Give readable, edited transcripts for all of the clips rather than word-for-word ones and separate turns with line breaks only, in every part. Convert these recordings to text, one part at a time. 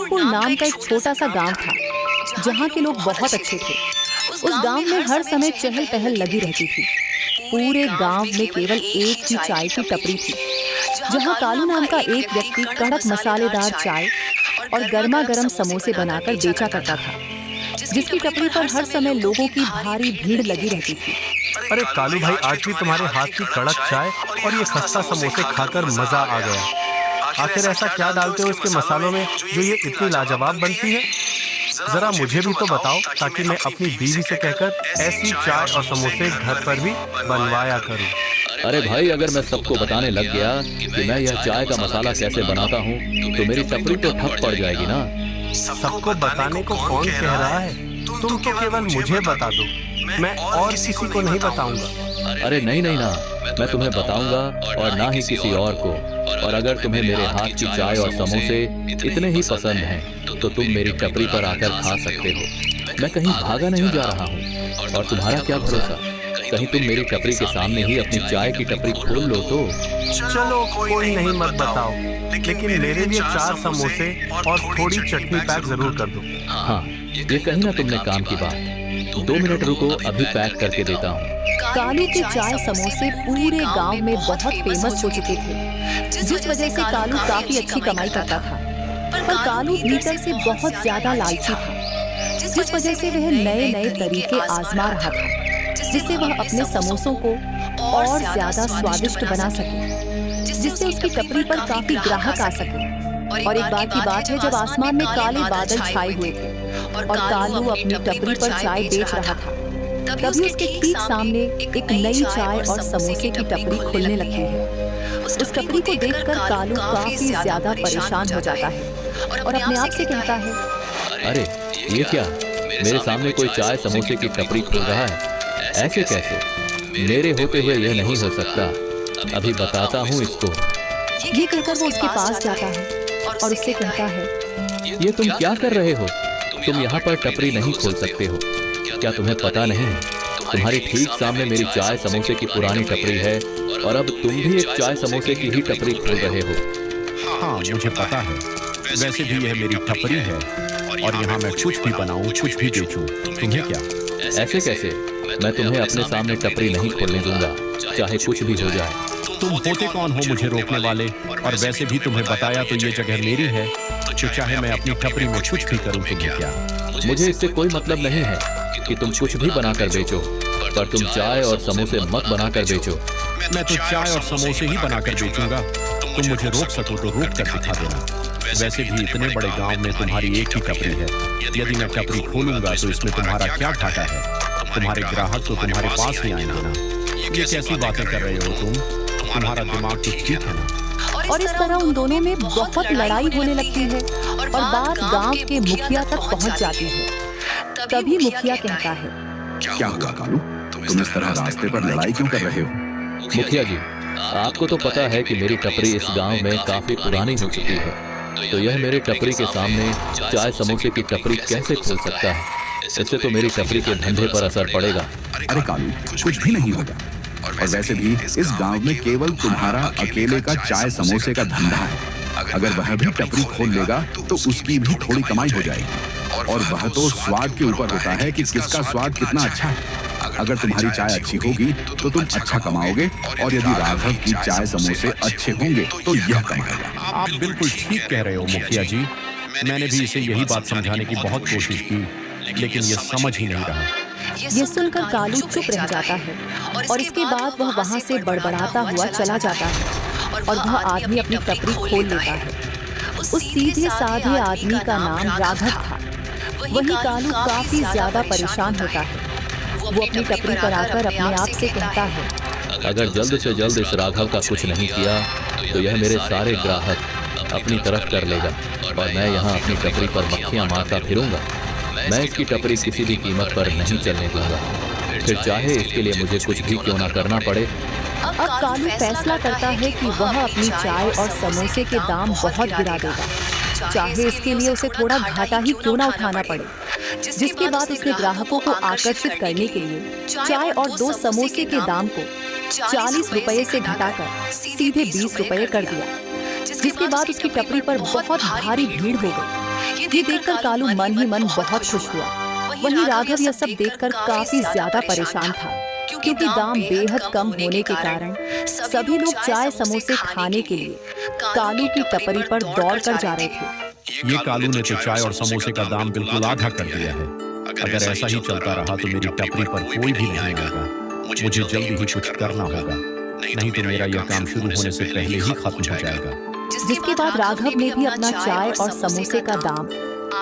रामपुर नाम का एक छोटा सा गांव था जहां के लोग बहुत अच्छे थे। उस गांव में हर समय चहल पहल लगी रहती थी। पूरे गांव में केवल एक ही चाय की टपरी थी जहां कालू नाम का एक व्यक्ति कड़क मसालेदार चाय और गर्मा गर्म समोसे बनाकर बेचा करता था, जिसकी टपरी पर हर समय लोगों की भारी भीड़ लगी रहती थी।
अरे कालू भाई, आज भी तुम्हारे हाथ की कड़क चाय और ये खस्ता समोसे खाकर मजा आ गया। आखिर ऐसा क्या डालते हो इसके मसालों में जो ये इतनी लाजवाब बनती है? जरा मुझे भी तो बताओ ताकि मैं अपनी बीवी से कहकर ऐसी चाय और समोसे घर पर भी बनवाया करूं।
अरे भाई, अगर मैं सबको बताने लग गया कि मैं यह चाय का मसाला कैसे बनाता हूँ तो मेरी टपरी तो ठप पड़ जाएगी ना।
सबको बताने को कौन कह रहा है? तुम तो केवल मुझे बता दो, मैं और किसी को नहीं बताऊंगा।
अरे नहीं नहीं ना, मैं तुम्हें बताऊंगा और ना ही किसी और को। और अगर तुम्हें मेरे हाथ की चाय और समोसे इतने ही पसंद हैं तो तुम मेरी टपरी पर आकर खा सकते हो। मैं कहीं भागा नहीं जा रहा हूँ। और तुम्हारा क्या भरोसा, कहीं तुम मेरी टपरी के सामने ही अपनी चाय की टपरी खोल लो तो।
चलो कोई नहीं, मत बताओ, लेकिन मेरे लिए 4 समोसे और थोड़ी चटनी पैक जरूर कर दो।
हाँ, ये कही ना तुमने काम की बात। 2 मिनट रुको, अभी पैक करके देता हूँ।
कालू के चाय समोसे पूरे गांव में बहुत फेमस हो चुके थे, जिस वजह से कालू काफी अच्छी कमाई करता था। पर कालू भीतर से बहुत ज्यादा लालची था, जिस वजह से वह नए नए तरीके आजमा रहा था, जिससे वह अपने समोसों को और ज्यादा स्वादिष्ट बना सके, जिससे उसकी टपरी पर काफी ग्राहक आ सके। और एक बार की बात है जब आसमान में काले बादल छाए हुए थे और कालू अपनी टपरी पर चाय बेच रहा था, तभी उसके ठीक सामने एक नई चाय और समोसे की टपरी खुलने लगती है। उस टपरी को देखकर कालू काफी ज्यादा परेशान हो जाता है और अपने आप से कहता है,
अरे ये क्या, मेरे सामने कोई चाय समोसे की टपरी खोल रहा है? ऐसे कैसे? मेरे होते हुए यह नहीं हो सकता। अभी बताता हूँ इसको।
ये कहकर वो उसके पास जाता है और उससे कहता है,
ये तुम क्या कर रहे हो? तुम यहाँ पर टपरी नहीं खोल सकते हो। क्या तुम्हें पता नहीं है, तुम्हारी ठीक सामने मेरी चाय समोसे की पुरानी टपरी है और अब तुम भी एक चाय समोसे की ही टपरी खोल रहे हो।
हाँ, मुझे पता है। वैसे भी यह मेरी टपरी है और यहाँ मैं कुछ भी बनाऊं, कुछ भी बेचूं, तुम्हें क्या?
ऐसे कैसे? मैं तुम्हें अपने सामने टपरी नहीं खोलने दूंगा, चाहे कुछ भी हो जाए।
तुम होते कौन हो मुझे रोकने वाले? और वैसे भी तुम्हें बताया तो ये जगह मेरी है, तो चाहे मैं अपनी टपरी में कुछ भी करूं, तुम्हें क्या?
मुझे इससे कोई मतलब नहीं है कि तुम कुछ भी बनाकर बेचो, पर तुम चाय और समोसे मत बनाकर बेचो।
मैं तो चाय और समोसे ही बनाकर बेचूंगा। तुम मुझे रोक सको तो रोक कर दिखा देना। वैसे भी इतने बड़े गांव में तुम्हारी एक ही टपरी है। यदि मैं टपरी खोलूंगा तो इसमें तुम्हारा क्या घाटा है? तुम्हारे ग्राहक तो तुम्हारे पास ही आएंगे ना। ये कैसी बातें कर रहे हो तुम? तुम्हारा दिमाग तो ठीक है ना?
और इस तरह उन दोनों में बहुत लड़ाई होने लगती है और बात गांव के मुखिया तक पहुंच जाती है। तभी मुखिया कहता है,
क्या हुआ कालू, तुम इस तरह रास्ते पर लड़ाई क्यों कर रहे हो?
मुखिया जी, आपको तो पता है कि मेरी टपरी इस गांव में काफी पुरानी हो चुकी है, तो यह मेरे टपरी के सामने चाय समोसे की टपरी कैसे खोल सकता है? इससे तो मेरी टपरी के धंधे पर असर पड़ेगा।
अरे कालू, कुछ भी नहीं होगा। और वैसे भी इस गांव में केवल तुम्हारा अकेले का चाय समोसे का धंधा है। अगर वह भी टपरी खोल लेगा तो उसकी भी थोड़ी कमाई हो जाएगी। और वह तो स्वाद के ऊपर होता है कि किसका स्वाद कितना अच्छा है। अगर तुम्हारी चाय अच्छी होगी तो तुम अच्छा कमाओगे, और यदि राघव की चाय समोसे अच्छे होंगे तो यह कमाएगा।
आप बिल्कुल ठीक कह रहे हो मुखिया जी। मैंने भी इसे यही बात समझाने की बहुत कोशिश की, लेकिन ये समझ ही नहीं रहा।
ये सुनकर कालू चुप रह जाता है और इसके बाद वह वहां से बड़बड़ाता हुआ चला जाता है और वह आदमी अपनी टपरी खोल लेता है। उस सीधे साधे आदमी का नाम राघव था। वही कालू काफी ज्यादा परेशान होता है। वो अपनी टपरी पर आकर अपने आप से कहता है,
अगर जल्द से जल्द इस राघव का कुछ नहीं किया तो यह मेरे सारे ग्राहक अपनी तरफ कर लेगा और मैं यहाँ अपनी टपरी पर मक्खियाँ मारता फिरूंगा। मैं इसकी टपरी किसी भी कीमत पर नहीं चलने दूंगा, फिर चाहे इसके लिए मुझे कुछ भी क्यों ना करना पड़े।
अब कालू फैसला करता है कि वह अपनी चाय और समोसे के दाम बहुत गिरा देगा, चाहे इसके लिए उसे थोड़ा घाटा ही क्यों ना उठाना पड़े। जिसके बाद उसने ग्राहकों को आकर्षित करने के लिए चाय और 2 समोसे के दाम को 40 रुपए से घटाकर सीधे 20 रुपए कर दिया। जिसके बाद उसकी टपरी पर बहुत भारी भीड़ हो गई। ये देखकर कालू मन ही मन बहुत खुश हुआ। वहीं राघव यह सब देखकर काफी ज्यादा परेशान था, क्योंकि दाम बेहद कम होने के कारण सभी लोग चाय समोसे खाने के लिए कालू की टपरी पर दौड़ कर जा रहे थे।
ये कालू ने तो चाय और समोसे का दाम बिल्कुल आधा कर दिया है। अगर ऐसा ही चलता रहा तो मेरी टपरी पर कोई भी नहीं आएगा। मुझे जल्दी ही कुछ करना होगा, नहीं तो मेरा यह काम शुरू होने से पहले ही खत्म हो जाएगा।
जिसके बाद राघव ने भी अपना चाय और समोसे का दाम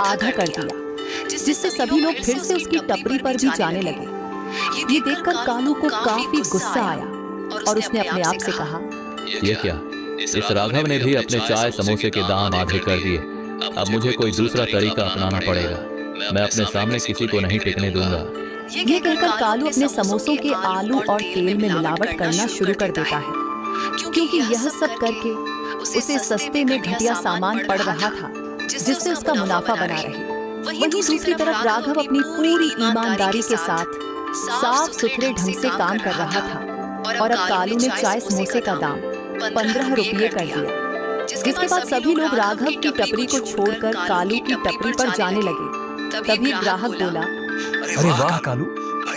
आधा कर दिया, जिससे सभी लोग फिर से उसकी टपरी पर भी जाने लगे। ये देखकर कालू को काफी गुस्सा आया और उसने अपने आप से कहा,
ये क्या, इस राघव ने भी अपने चाय समोसे के दाम आधे कर दिए। अब मुझे कोई दूसरा तरीका अपनाना पड़ेगा। मैं अपने सामने किसी को नहीं टिकने दूंगा।
ये कहकर कालू अपने समोसों के आलू और तेल में मिलावट करना शुरू कर देता है, क्योंकि यह सब करके उसे सस्ते में घटिया सामान पड़ रहा था, जिससे उसका मुनाफा बना रहे। वहीं दूसरी तरफ राघव अपनी पूरी ईमानदारी के साथ साफ सुथरे ढंग से काम कर रहा था और अब कालू ने चाय समोसे का दाम 15 रुपये कर दिया। जिसके बाद सभी लोग राघव की टपरी को छोड़कर कालू की टपरी पर जाने लगे। तभी ग्राहक बोला,
अरे वाह कालू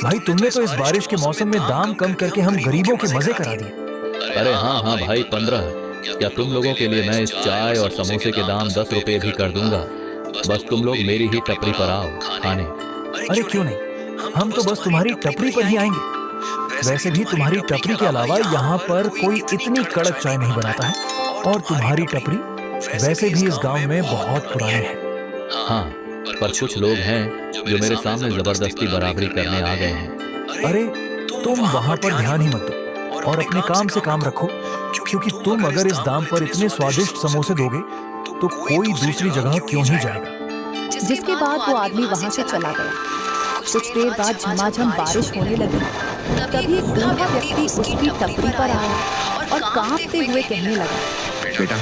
भाई, तुमने तो इस बारिश के मौसम में दाम कम करके हम गरीबों के मजे करा दिए।
अरे हाँ हाँ भाई, 15। क्या तुम लोगों के लिए मैं इस चाय और समोसे के दाम 10 रुपए भी कर दूंगा। बस तुम लोग मेरी ही टपरी पर आओ खाने।
अरे क्यों नहीं, हम तो बस तुम्हारी टपरी पर ही आएंगे। वैसे भी तुम्हारी टपरी के अलावा यहाँ पर कोई इतनी कड़क चाय नहीं बनाता है, और तुम्हारी टपरी वैसे भी इस गांव में बहुत पुरानी है।
हाँ, पर कुछ लोग हैं जो मेरे सामने जबरदस्ती बराबरी करने आ गए हैं।
अरे तुम वहाँ पर ध्यान ही मत दो और अपने काम से काम रखो, क्योंकि तुम अगर इस दाम पर इतने स्वादिष्ट समोसे दोगे तो कोई दूसरी जगह क्यों ही जाएगा।
जिसके बाद वो आदमी वहाँ से चला गया। कुछ देर बाद झमाझम बारिश होने लगी। तभी एक बूढ़ा व्यक्ति उसकी टपरी पर आया और कांपते हुए कहने लगा,
बेटा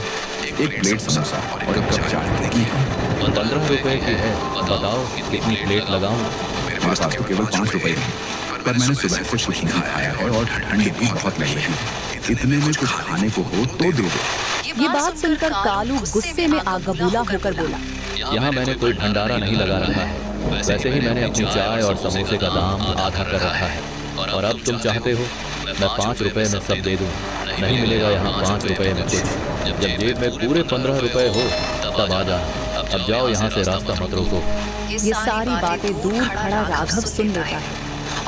एक प्लेट समोसा और एक कप चाय कितनी है?
15 रुपए की है, बताओ कितनी प्लेट लगाऊं?
मेरे पास तो केवल 5 रुपए हैं, पर मैंने सुबह से कुछ नहीं खाया है और ठंड भी बहुत लग रही है। इतने में कुछ खाने को हो तो दे दो।
ये बात सुनकर कालू गुस्से में आग बबूला होकर बोला,
यहाँ मैंने कोई भंडारा नहीं लगा रखा है। वैसे ही मैंने अपनी चाय और समोसे का दाम आधा कर रखा है, और अब तुम चाहते हो मैं 5 रुपए में सब दे दूं? नहीं मिलेगा यहाँ 5 रुपए में कुछ। जब जेब में पूरे 15 रुपए हो तब आ जाना। अब जाओ यहाँ से, रास्ता मत रोको।
ये सारी बातें दूर खड़ा राघव सुन लेता है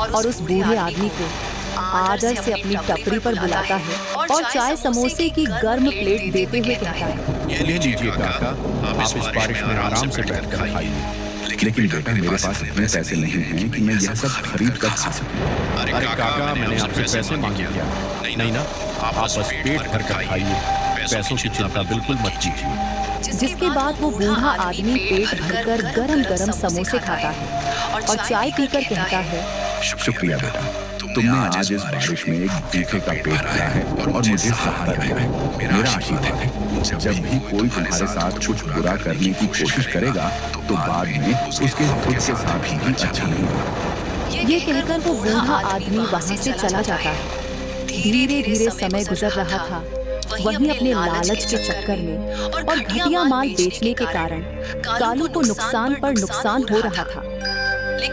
और उस बूढ़े आदमी को आदर से अपनी टपरी पर बुलाता है और चाय समोसे की गर्म प्लेट देते हुए कहता है,
ये ले लीजिए काका, आप इस बारिश में आराम से बैठकर खाइए।
लेकिन बेटा मेरे पास इतने पैसे नहीं हैं कि मैं यह सब खरीद कर खा सकूं।
अरे काका, मैंने आपसे पैसे मांगे क्या? नहीं ना, आप बस पेट भर कर खाइए, पैसों की चिंता बिल्कुल मत कीजिए।
जिसके बाद वो बूढ़ा आदमी पेट भरकर गरम गरम समोसे खाता है और चाय पीकर कहता है,
शुक्रिया बेटा, तुमने आज इस बारिश में एक भूखे का पेट भरा है और मुझे सहारा दिया है। मेरा आशीर्वाद है, जब भी कोई तुम्हारे साथ कुछ बुरा करने की कोशिश करेगा तो बाद में उसके खुद के साथ भी अच्छा नहीं होगा।
ये कहकर वो बूढ़ा आदमी वहाँ से चला जाता है। धीरे धीरे समय गुजर रहा था। वहीं अपने लालच के चक्कर में और घटिया माल बेचने के कारण कालू को नुकसान पर नुकसान हो रहा था,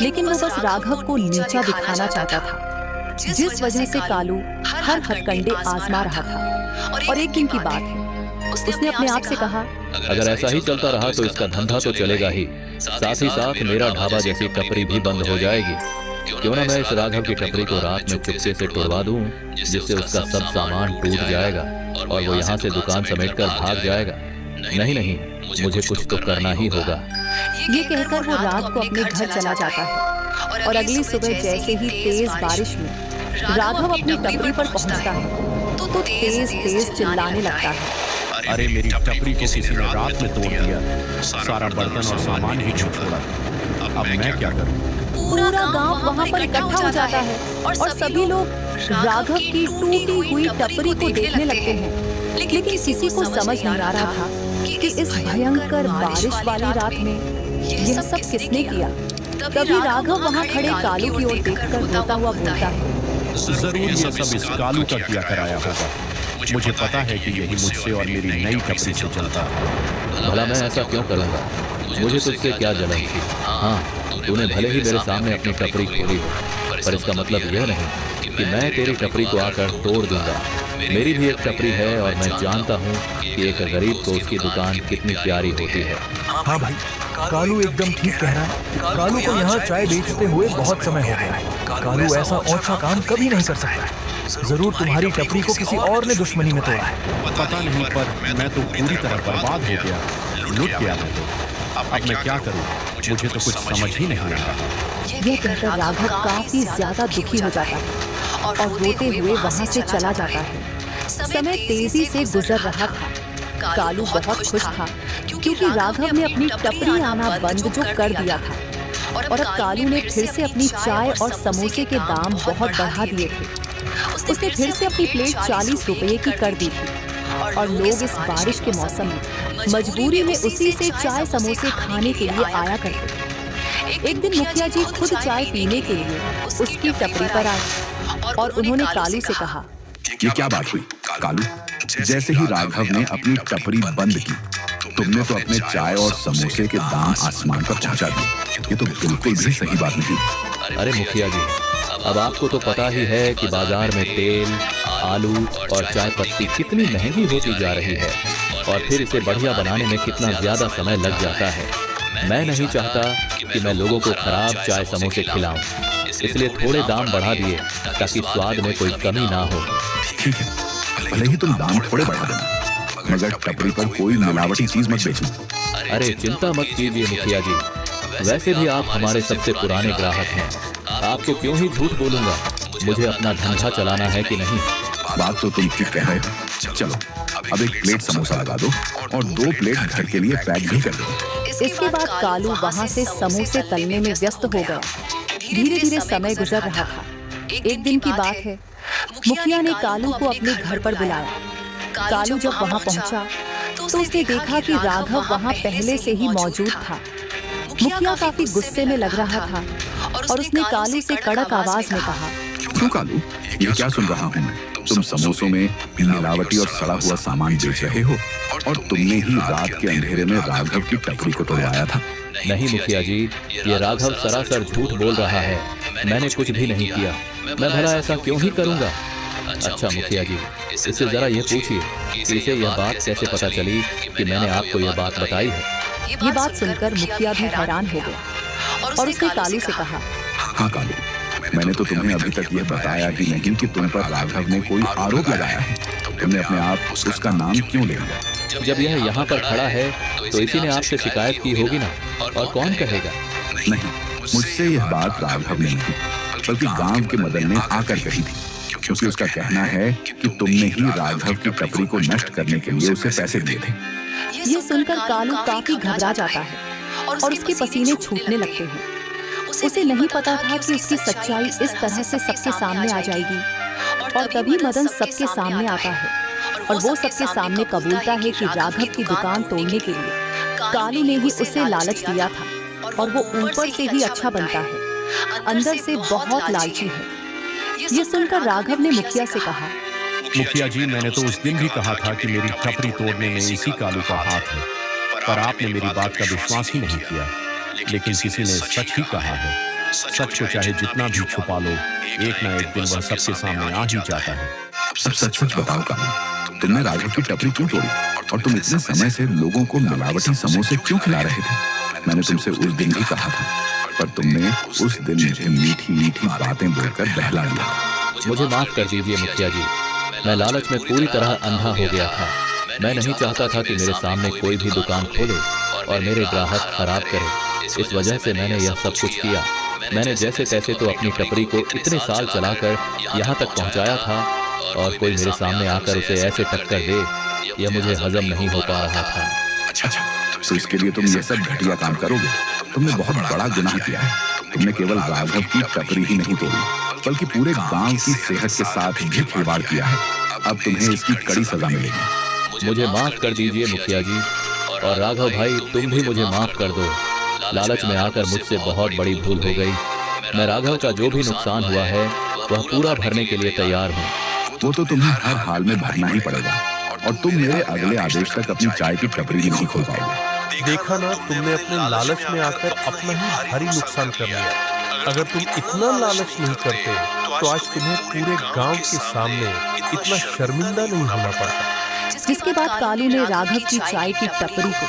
लेकिन वो बस राघव को नीचा दिखाना चाहता था, जिस वजह से कालू हर हथकंडे आजमा रहा था। और एक दिन की बात है, उसने अपने आप से कहा,
अगर ऐसा ही चलता रहा तो इसका धंधा तो चलेगा ही, साथ ही साथ मेरा ढाबा जैसी टपरी भी बंद हो जाएगी। क्यों ना मैं इस राघव की टपरी को रात में चुपके से तोड़वा दूं, जिससे उसका सब सामान टूट जाएगा और वो यहाँ से दुकान समेटकर भाग जाएगा। नहीं नहीं, मुझे कुछ तो करना ही होगा।
ये कहकर वो रात को अपने घर चला जाता है और अगली सुबह जैसे ही तेज बारिश में राघव अपनी टपरी पर पहुंचता है तो तेज तेज चिल्लाने लगता है,
अरे मेरी टपरी को किसी ने रात में तोड़ दिया, सारा बर्तन और सामान ही छोड़ा। अब मैं क्या करूं?
पूरा गांव वहां पर इकट्ठा हो जाता है और सभी लोग राघव की टूटी हुई टपरी को देखने लगते हैं। लेकिन किसी को समझ नहीं आ रहा था कि इस भयंकर बारिश वाली रात में यह सब किसने किया। तभी राघव वहां खड़े कालू की ओर देखकर रोता हुआ बोलता है,
जरूर ये सब इस कालू का किया कराया होगा। मुझे पता है कि यही मुझसे और मेरी नई टपरी से चलता है।
भला मैं ऐसा क्यों करूँगा? मुझे तुझसे क्या जलन थी। हाँ, तूने भले ही मेरे सामने अपनी टपरी खोली हो, पर इसका मतलब यह नहीं कि मैं तेरी टपरी को आकर तोड़ दूंगा। मेरी भी एक टपरी है और मैं जानता हूँ कि एक गरीब को उसकी दुकान कितनी प्यारी होती है।
हाँ भाई, कालू एकदम ठीक कह रहा है। कालू को यहाँ चाय बेचते हुए बहुत समय हो गया है। कालू ऐसा औंधा काम कभी नहीं कर सकता। जरूर तुम्हारी टपरी को किसी और ने दुश्मनी में तोड़ा है।
पता नहीं, पर मैं तो पूरी तरह बर्बाद हो गया, लुट गया मैं तो। अब मैं क्या करूं? मुझे तो कुछ समझ ही नहीं आ रहा।
यह कहकर राघव काफी ज्यादा दुखी हो जाता है और रोते हुए वहाँ से चला जाता है। समय तेजी से गुजर रहा था। कालू बहुत खुश था क्योंकि राघव ने अपनी टपरी आना बंद जो कर दिया था और अब कालू ने फिर से अपनी चाय और समोसे के दाम बहुत बढ़ा दिए थे। उसने फिर से अपनी प्लेट 40 रुपये की कर दी थी और लोग इस बारिश के मौसम में मजबूरी में उसी से चाय समोसे खाने के लिए आया करते। एक दिन मुखिया जी खुद चाय पीने के लिए उसकी टपरी पर आए और उन्होंने कालू से कहा,
ये क्या बात हुई कालू? जैसे ही राघव ने अपनी टपरी बंद की, तुमने तो अपने चाय और समोसे के दाम आसमान पर पहुंचा दिए। ये तो बिल्कुल भी सही बात नहीं।
अरे मुखिया जी, अब आपको तो पता ही है कि बाजार में तेल, आलू और चाय पत्ती कितनी महंगी होती जा रही है और फिर इसे बढ़िया बनाने में कितना ज्यादा समय लग जाता है। मैं नहीं चाहता कि मैं लोगों को खराब चाय समोसे खिलाऊं, इसलिए थोड़े दाम बढ़ा दिए ताकि स्वाद में कोई कमी ना हो।
ठीक है, भले ही तुम दाम थोड़े बढ़ा देना, मगर टपरी पर कोई मिलावटी चीज मत बेचना।
अरे चिंता मत कीजिए मुखिया जी, वैसे भी आप हमारे सबसे पुराने ग्राहक हैं। आपको क्यों ही झूठ बोलूंगा, मुझे अपना धंधा चलाना है कि नहीं।
बात तो तुम ठीक कह रहे हो। चलो अब एक प्लेट समोसा लगा दो और 2 प्लेट घर के लिए पैक भी कर दो।
इसके बाद कालू वहाँ से समोसे तलने में व्यस्त हो गया। धीरे धीरे समय गुजर रहा था। एक दिन की बात है, मुखिया ने कालू को अपने घर पर बुलाया। कालू जब वहाँ पहुँचा तो उसने देखा कि राघव वहाँ पहले से ही मौजूद था। मुखिया काफी गुस्से में लग रहा था और उसने कालू से कड़क आवाज में कहा,
क्यों कालू, ये क्या सुन रहा हूँ मैं? तुम समोसों में मिलावटी और सड़ा हुआ सामान बेच रहे हो और तुमने ही रात के अंधेरे में राघव की टपरी को तोड़वाया था।
नहीं मुखिया जी, ये राघव सरासर झूठ बोल रहा है। मैंने कुछ भी नहीं किया। मैं भला ऐसा क्यों ही करूंगा? अच्छा मुखिया जी, इससे जरा ये पूछिए कि इसे यह बात कैसे पता चली कि मैंने आपको यह बात बताई है।
ये बात सुनकर मुखिया भी हैरान हो गया और उसने कालू से कहा,
हाँ कालू, मैंने तो तुम्हें अभी तक यह बताया ही नहीं कि तुम पर राघव ने कोई आरोप लगाया है। तुमने अपने आप उसका नाम क्यों ले लिया?
जब यह यहाँ पर खड़ा है तो इसी ने आपसे शिकायत की होगी ना, और कौन कहेगा?
नहीं, मुझसे यह बात राघव ने नहीं बल्कि गांव के मदन ने आकर कही थी, क्योंकि उसका कहना है कि तुमने ही राघव की टपरी को नष्ट करने के लिए उसे पैसे दिए थे।
ये सुनकर कालू काफी घबरा जाता है और उसके पसीने छूटने लगते हैं। उसे नहीं पता था कि उसकी सच्चाई इस तरह से सबके सामने आ जाएगी और तभी मदन सबके सामने आता है और वो सबके सामने कबूलता है कि राघव की दुकान तोड़ने के लिए कालू ने ही उसे लालच दिया था और वो ऊपर से ही अच्छा बनता है, अंदर से बहुत लालची है। ये सुनकर राघव ने मुखिया से कहा,
मुखिया जी, मैंने तो उस दिन भी कहा था कि मेरी टपरी तोड़ने में इसी कालू का हाथ है, पर आपने मेरी बात का विश्वास ही नहीं किया। लेकिन किसी ने सच ही कहा है। सच को चाहे जितना भी छुपा लो, एक ना एक दिन वह सबके सामने आ ही जाता है।
अब सच सच बताओ कालू, तुमने राघव की टपरी क्यों तोड़ी और तुम इतने समय से लोगों को मिलावटी समोसे क्यों खिला रहे थे? मैंने तुमसे उस दिन भी कहा था, पर तुमने उस दिन मुझे मीठी मीठी बातें बोलकर बहला दिया।
मुझे माफ कर दीजिए मुखिया जी, मैं लालच में पूरी तरह अंधा हो गया था। मैं नहीं चाहता था कि मेरे सामने कोई भी दुकान खोले और मेरे ग्राहक खराब करे। इस वजह से मैंने यह सब कुछ किया। मैंने जैसे तैसे तो अपनी टपरी को इतने साल चलाकर यहाँ तक पहुँचाया था और कोई मेरे सामने आकर उसे ऐसे टक्कर दे, यह मुझे हजम नहीं हो पा रहा था।
अच्छा, तो इसके लिए तुम ये सब घटिया काम करोगे? तुमने बहुत बड़ा गुनाह किया है। तुमने केवल राघव की टपरी ही नहीं तोड़ी, बल्कि पूरे गांव की सेहत के साथ भी खिलवाड़ किया है। अब तुम्हें इसकी कड़ी सजा मिलेगी।
मुझे माफ कर दीजिए मुखिया जी, और राघव भाई तुम भी मुझे माफ कर दो। लालच में आकर मुझसे बहुत बड़ी भूल हो गई। मैं राघव का जो भी नुकसान हुआ है वह पूरा भरने के लिए तैयार हूँ।
वो तो तुम्हें हर हाल में भरना ही पड़ेगा और तुम मेरे अगले आदेश तक अपनी चाय की टपरी नहीं खोल पाओगे।
देखा ना, तुमने अपने लालच में आकर अपना ही भारी नुकसान कर लिया। अगर तुम इतना लालच नहीं करते तो आज तुम्हें पूरे गांव के सामने इतना शर्मिंदा नहीं होना पड़ता।
जिसके बाद कालू ने राघव की चाय की टपरी को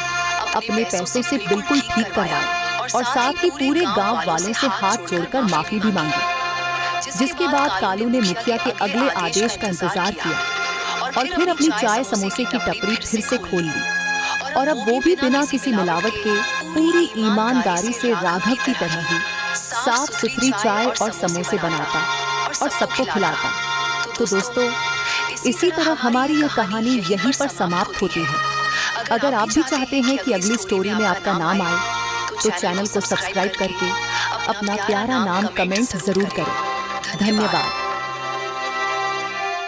अपने पैसों से बिल्कुल ठीक करवाया और साथ ही पूरे गांव वालों से हाथ जोड़कर माफी भी मांगी। जिसके बाद कालू ने मुखिया के अगले आदेश का इंतजार किया और फिर अपनी चाय समोसे की टपरी फिर से खोल ली और अब वो भी बिना किसी मिलावट के पूरी ईमानदारी से राघव की तरह ही साफ सुथरी चाय और समोसे बनाता और सबको खिलाता। तो दोस्तों, इसी तरह हमारी यह कहानी यहीं पर समाप्त होती है। अगर आप भी चाहते हैं कि अगली स्टोरी में आपका नाम आए तो चैनल को सब्सक्राइब करके अपना प्यारा नाम कमेंट जरूर करें। धन्यवाद।